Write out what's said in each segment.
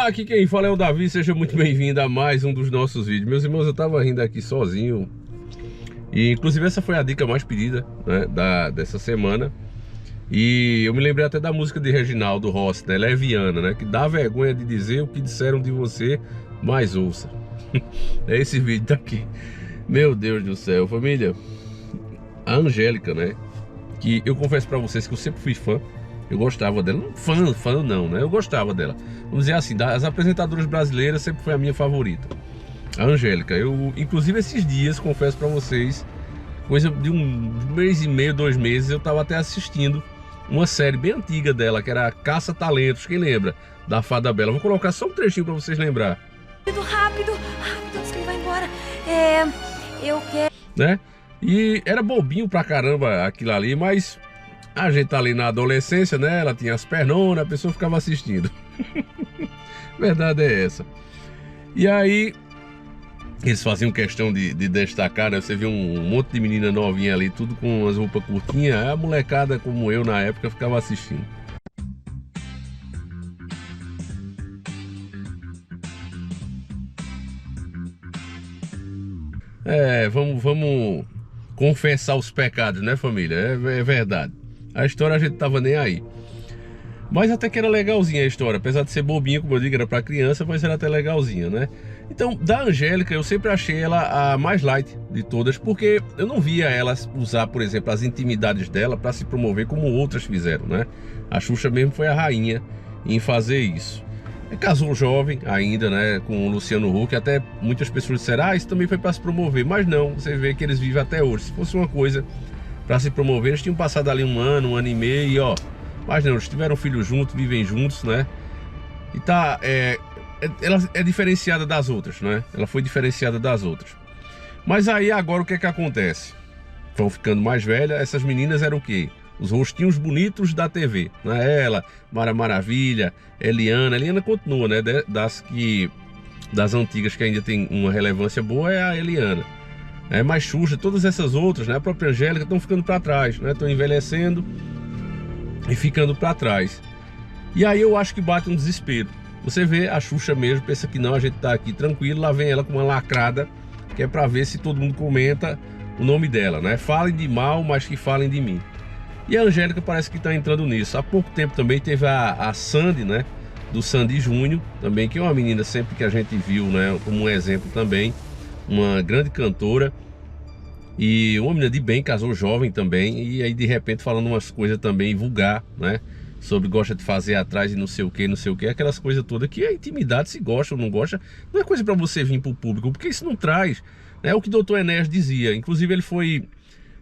Olá, aqui quem fala é o Davi, seja muito bem-vindo a mais um dos nossos vídeos. Meus irmãos, eu tava rindo aqui sozinho e inclusive essa foi a dica mais pedida, né, dessa semana. E eu me lembrei até da música de Reginaldo Rossi, né, Leviana, né, que dá vergonha de dizer o que disseram de você, mas ouça. É esse vídeo daqui. Meu Deus do céu, família. A Angélica, né, que eu confesso pra vocês que eu sempre fui fã. Eu gostava dela, não fã não, né? Eu gostava dela. Vamos dizer assim, das apresentadoras brasileiras sempre foi a minha favorita, a Angélica. Eu, inclusive esses dias, confesso pra vocês, coisa de um mês e meio, 2 meses, eu tava até assistindo uma série bem antiga dela, que era Caça Talentos, quem lembra? Da Fada Bela. Vou colocar só um trechinho pra vocês lembrar. Rápido, antes que ele vá embora. Eu quero... Né? E era bobinho pra caramba aquilo ali, mas... a gente tá ali na adolescência, né? Ela tinha as pernonas, a pessoa ficava assistindo. Verdade é essa. E aí, eles faziam questão de destacar, né? Você viu um monte de menina novinha ali, tudo com as roupas curtinhas. A molecada, como eu na época, ficava assistindo. Vamos confessar os pecados, né, família? É verdade. A história a gente tava nem aí. Mas até que era legalzinha a história. Apesar de ser bobinha, como eu digo, era pra criança, mas era até legalzinha, né? Então, da Angélica, eu sempre achei ela a mais light de todas, porque eu não via ela usar, por exemplo, as intimidades dela pra se promover como outras fizeram, né? A Xuxa mesmo foi a rainha em fazer isso. Casou jovem ainda, né, com o Luciano Huck. Até muitas pessoas disseram, isso também foi pra se promover. Mas não, você vê que eles vivem até hoje. Se fosse uma coisa para se promover, eles tinham passado ali um ano e meio e ó, mas não, eles tiveram filhos juntos, vivem juntos, né? E tá, ela é diferenciada das outras, né? Ela foi diferenciada das outras. Mas aí agora o que é que acontece? Vão ficando mais velhas, essas meninas eram o quê? Os rostinhos bonitos da TV, né? Ela, Mara Maravilha, Eliana continua, né? Das antigas que ainda tem uma relevância boa é a Eliana. Mais Xuxa, todas essas outras, né? A própria Angélica estão ficando para trás, né? Estão envelhecendo e ficando para trás. E aí eu acho que bate um desespero. Você vê a Xuxa mesmo, pensa que não, a gente tá aqui tranquilo, lá vem ela com uma lacrada, que é para ver se todo mundo comenta o nome dela, né? Falem de mal, mas que falem de mim. E a Angélica parece que está entrando nisso. Há pouco tempo também teve a Sandy, né? Do Sandy Júnior, também, que é uma menina sempre que a gente viu, né? Como um exemplo também. Uma grande cantora e uma menina de bem, casou jovem também, e aí de repente falando umas coisas também vulgar, né, sobre gosta de fazer atrás e não sei o que, aquelas coisas todas que é intimidade, se gosta ou não gosta, não é coisa para você vir pro público, porque isso não traz, né, o que o Dr. Enéas dizia. Inclusive ele foi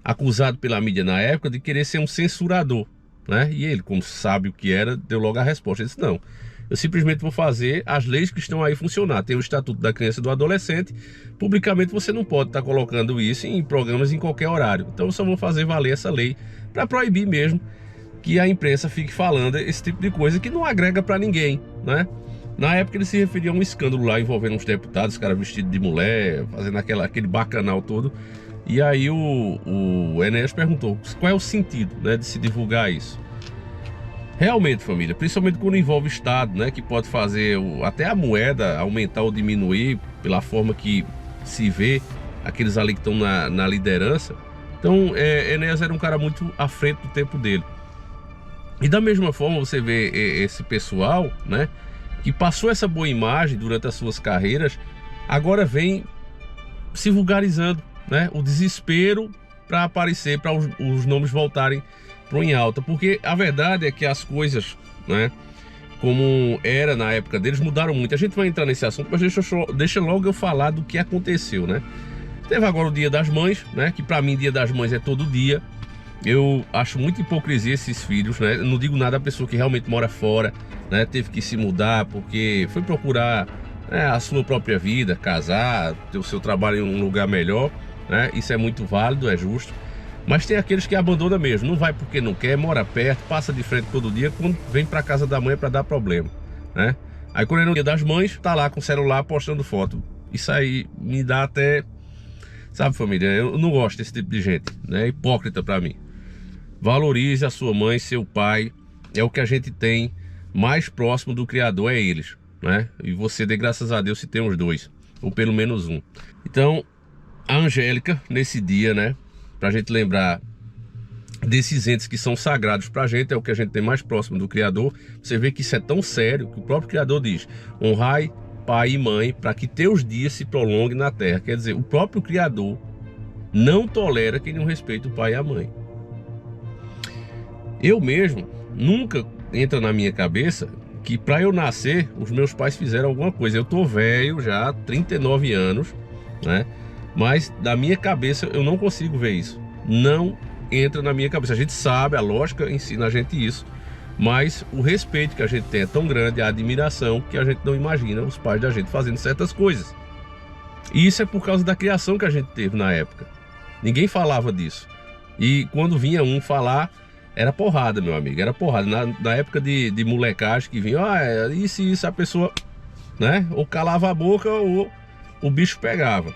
acusado pela mídia na época de querer ser um censurador, né, e ele, como sabe o que era, deu logo a resposta. Ele disse, não, eu simplesmente vou fazer as leis que estão aí funcionar. Tem o Estatuto da Criança e do Adolescente. Publicamente você não pode estar colocando isso em programas em qualquer horário. Então eu só vou fazer valer essa lei para proibir mesmo que a imprensa fique falando esse tipo de coisa que não agrega para ninguém, né? Na época ele se referia a um escândalo lá envolvendo uns deputados, cara vestido de mulher, fazendo aquele bacanal todo. E aí o Enéas perguntou qual é o sentido, né, de se divulgar isso. Realmente, família, principalmente quando envolve Estado, né, que pode fazer até a moeda aumentar ou diminuir pela forma que se vê aqueles ali que estão na liderança. Então, Enéas era um cara muito à frente do tempo dele. E da mesma forma você vê esse pessoal, né, que passou essa boa imagem durante as suas carreiras, agora vem se vulgarizando, né, o desespero para aparecer, para os nomes voltarem pro em alta, porque a verdade é que as coisas, né, como era na época deles, mudaram muito. A gente vai entrar nesse assunto, mas deixa logo eu falar do que aconteceu, né? Teve agora o Dia das Mães, né, que pra mim Dia das Mães é todo dia. Eu acho muita hipocrisia esses filhos, né? Eu não digo nada a pessoa que realmente mora fora, né, teve que se mudar porque foi procurar, né, a sua própria vida, casar, ter o seu trabalho em um lugar melhor, né? Isso é muito válido, é justo. Mas tem aqueles que abandonam mesmo, não vai porque não quer, mora perto, passa de frente todo dia, quando vem pra casa da mãe é pra dar problema, né? Aí quando é no Dia das Mães, tá lá com o celular postando foto. Isso aí me dá até, sabe, família, eu não gosto desse tipo de gente, né? É hipócrita pra mim. Valorize a sua mãe, seu pai, é o que a gente tem mais próximo do Criador, é eles, né? E você dê graças a Deus se tem os dois, ou pelo menos um. Então, a Angélica, nesse dia, né, pra gente lembrar desses entes que são sagrados pra gente, é o que a gente tem mais próximo do Criador. Você vê que isso é tão sério que o próprio Criador diz: honrai pai e mãe para que teus dias se prolonguem na terra. Quer dizer, o próprio Criador não tolera quem não respeita o pai e a mãe. Eu mesmo, nunca entra na minha cabeça que para eu nascer, os meus pais fizeram alguma coisa. Eu tô velho já, 39 anos, né? Mas da minha cabeça eu não consigo ver isso. Não entra na minha cabeça. A gente sabe, a lógica ensina a gente isso, mas o respeito que a gente tem é tão grande, a admiração, que a gente não imagina os pais da gente fazendo certas coisas. E isso é por causa da criação que a gente teve na época. Ninguém falava disso. E quando vinha um falar, era porrada, meu amigo, era porrada. Na época de molecagem que vinha, isso, a pessoa, né, ou calava a boca ou o bicho pegava.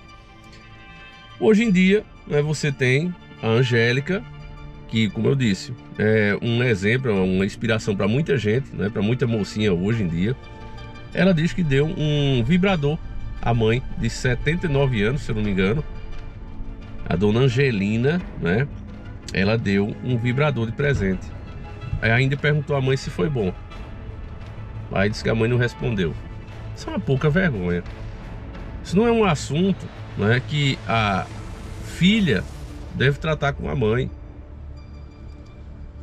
Hoje em dia, né, você tem a Angélica, que, como eu disse, é um exemplo, uma inspiração para muita gente, né, para muita mocinha hoje em dia. Ela diz que deu um vibrador à mãe de 79 anos, se eu não me engano. A dona Angelina, né, ela deu um vibrador de presente. Aí ainda perguntou à mãe se foi bom. Aí disse que a mãe não respondeu. Isso é uma pouca vergonha. Isso não é um assunto, né, que a filha deve tratar com a mãe.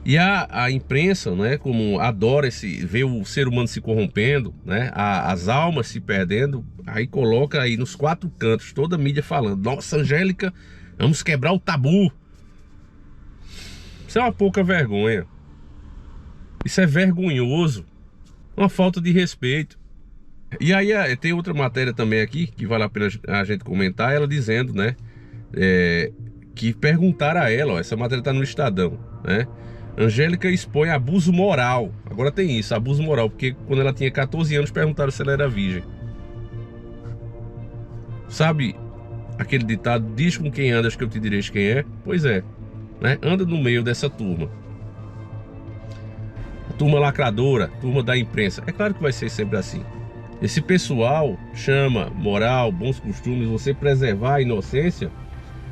E a imprensa, né, como adora ver o ser humano se corrompendo, né, as almas se perdendo, aí coloca aí nos quatro cantos toda a mídia falando: nossa, Angélica, vamos quebrar o tabu. Isso é uma pouca vergonha. Isso é vergonhoso. Uma falta de respeito. E aí tem outra matéria também aqui que vale a pena a gente comentar, ela dizendo, né, que perguntaram a ela, ó, essa matéria tá no Estadão, né? Angélica expõe abuso moral. Agora tem isso, abuso moral, porque quando ela tinha 14 anos perguntaram se ela era virgem. Sabe aquele ditado: diz com quem andas que eu te direi quem é? Pois é, né? Anda no meio dessa turma. A turma lacradora, turma da imprensa. É claro que vai ser sempre assim. Esse pessoal chama moral, bons costumes, você preservar a inocência,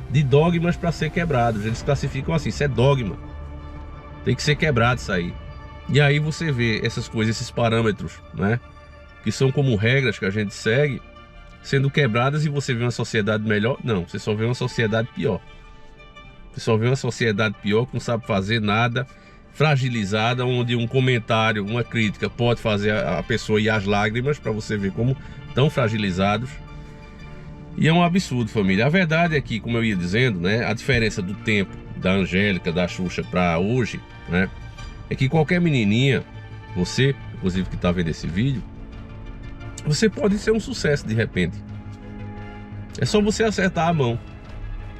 de dogmas para ser quebrados. Eles classificam assim: isso é dogma, tem que ser quebrado isso aí. E aí você vê essas coisas, esses parâmetros, né, que são como regras que a gente segue, sendo quebradas, e você vê uma sociedade melhor? Não, você só vê uma sociedade pior. Você só vê uma sociedade pior, que não sabe fazer nada, fragilizada, onde um comentário, uma crítica pode fazer a pessoa ir às lágrimas, para você ver como estão fragilizados. E é um absurdo, família. A verdade é que, como eu ia dizendo, né, a diferença do tempo da Angélica, da Xuxa para hoje, né, é que qualquer menininha, você, inclusive, que está vendo esse vídeo, você pode ser um sucesso de repente. É só você acertar a mão.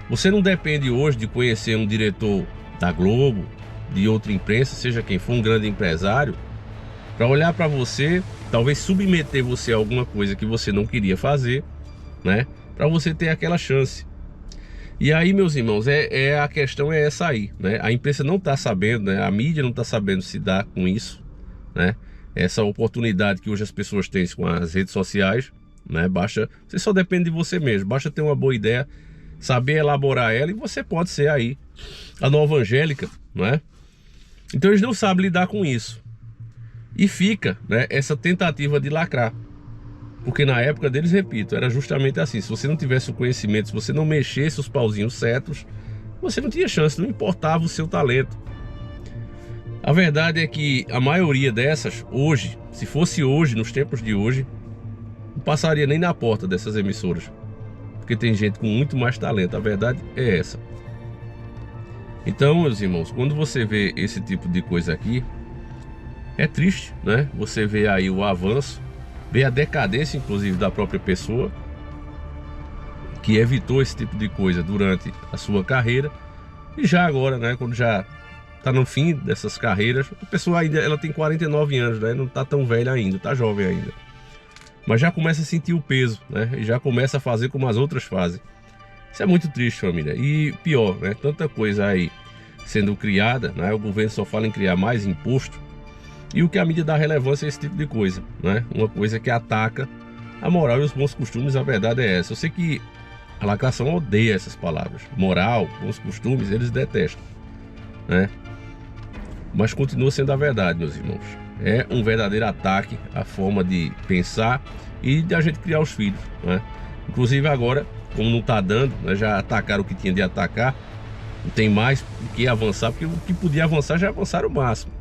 Você não depende hoje de conhecer um diretor da Globo, de outra imprensa, seja quem for, um grande empresário, para olhar para você, talvez submeter você a alguma coisa que você não queria fazer, né, para você ter aquela chance. E aí, meus irmãos, a questão é essa aí, né? A imprensa não está sabendo, né? A mídia não está sabendo se dar com isso, né? Essa oportunidade que hoje as pessoas têm com as redes sociais, né? Você só depende de você mesmo, basta ter uma boa ideia, saber elaborar ela, e você pode ser aí a nova Angélica, né? Então eles não sabem lidar com isso. E fica, né, essa tentativa de lacrar. Porque na época deles, repito, era justamente assim: se você não tivesse o conhecimento, se você não mexesse os pauzinhos certos, você não tinha chance, não importava o seu talento. A verdade é que a maioria dessas, hoje, se fosse hoje, nos tempos de hoje, não passaria nem na porta dessas emissoras. Porque tem gente com muito mais talento, a verdade é essa. Então, meus irmãos, quando você vê esse tipo de coisa aqui, é triste, né? Você vê aí o avanço, vê a decadência, inclusive, da própria pessoa, que evitou esse tipo de coisa durante a sua carreira. E já agora, né, quando já está no fim dessas carreiras, a pessoa ainda, ela tem 49 anos, né, não está tão velha ainda, está jovem ainda, mas já começa a sentir o peso, né, e já começa a fazer como as outras fazem. Isso é muito triste, família. E pior, né, tanta coisa aí sendo criada, né, o governo só fala em criar mais imposto, E o que a mídia dá relevância a esse tipo de coisa, né? Uma coisa que ataca a moral e os bons costumes, a verdade é essa. Eu sei que a lacração odeia essas palavras. Moral, bons costumes, eles detestam, né? Mas continua sendo a verdade, meus irmãos. É um verdadeiro ataque à forma de pensar e de a gente criar os filhos, né? Inclusive agora, como não está dando, né, já atacaram o que tinha de atacar, não tem mais o que avançar, porque o que podia avançar já avançaram o máximo,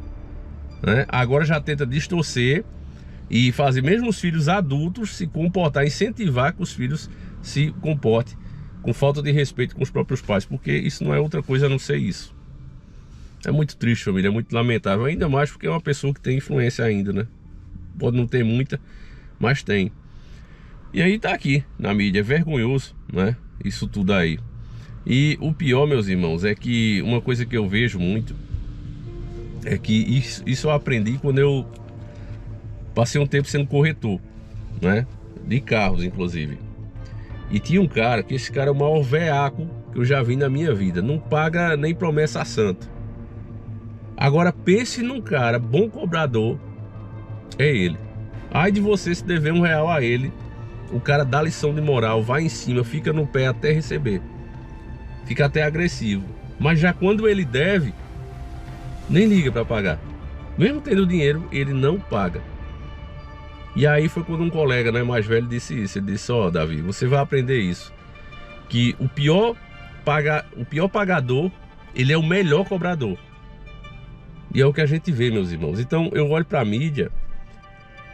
né? Agora já tenta distorcer e fazer mesmo os filhos adultos se comportar, incentivar que os filhos se comportem com falta de respeito com os próprios pais, porque isso não é outra coisa a não ser isso. É muito triste, família, é muito lamentável, ainda mais porque é uma pessoa que tem influência ainda, né? Pode não ter muita, mas tem. E aí tá aqui na mídia, é vergonhoso, né? Isso tudo aí. E o pior, meus irmãos, é que uma coisa que eu vejo muito é que isso eu aprendi quando eu passei um tempo sendo corretor, né? De carros, inclusive. E tinha um cara, que esse cara é o maior veaco que eu já vi na minha vida. Não paga nem promessa a santo. Agora pense num cara bom cobrador, é ele. Ai de você se dever R$1 a ele, o cara dá lição de moral, vai em cima, fica no pé até receber. Fica até agressivo. Mas já quando ele deve, nem liga para pagar. Mesmo tendo dinheiro, ele não paga. E aí foi quando um colega, né, mais velho disse isso. Ele disse: ó, Davi, você vai aprender isso, que o pior pagador, ele é o melhor cobrador. E é o que a gente vê, meus irmãos. Então eu olho para a mídia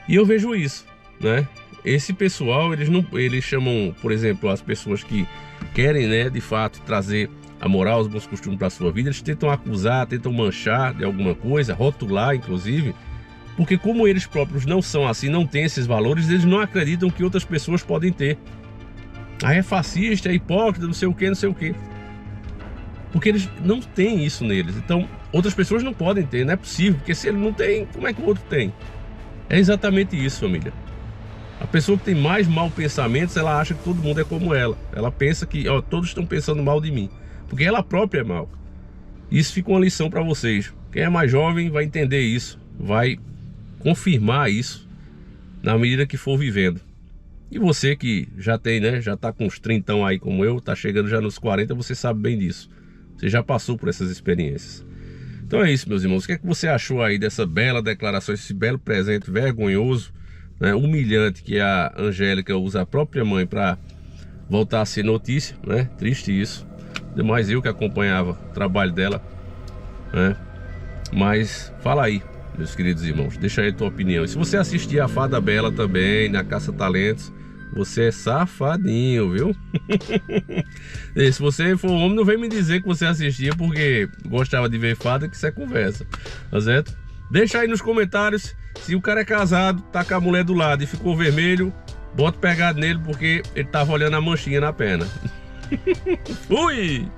e eu vejo isso, né? Esse pessoal, eles chamam, por exemplo, as pessoas que querem, né, de fato trazer a moral, os bons costumes para a sua vida, eles tentam acusar, tentam manchar de alguma coisa, rotular inclusive, porque como eles próprios não são assim, não têm esses valores, eles não acreditam que outras pessoas podem ter. Aí é fascista, é hipócrita, não sei o que, não sei o que. Porque eles não têm isso neles. Então, outras pessoas não podem ter, não é possível, porque se ele não tem, como é que o outro tem? É exatamente isso, família. A pessoa que tem mais mau pensamentos, ela acha que todo mundo é como ela. Ela pensa que, ó, todos estão pensando mal de mim, porque ela própria é mal. Isso fica uma lição para vocês. Quem é mais jovem vai entender isso, vai confirmar isso na medida que for vivendo. E você que já tem, né, já tá com uns 30 aí como eu, tá chegando já nos 40, você sabe bem disso. Você já passou por essas experiências. Então é isso, meus irmãos. O que é que você achou aí dessa bela declaração, esse belo presente vergonhoso, né, humilhante, que a Angélica usa a própria mãe para voltar a ser notícia, né? Triste isso. Demais eu que acompanhava o trabalho dela, né? Mas fala aí, meus queridos irmãos, deixa aí a tua opinião. E se você assistir a Fada Bela também, na Caça Talentos, você é safadinho, viu? E se você for homem, não vem me dizer que você assistia porque gostava de ver fada, que isso é conversa, tá certo? Deixa aí nos comentários se o cara é casado, tá com a mulher do lado e ficou vermelho, bota pegado nele porque ele tava olhando a manchinha na perna. Fui!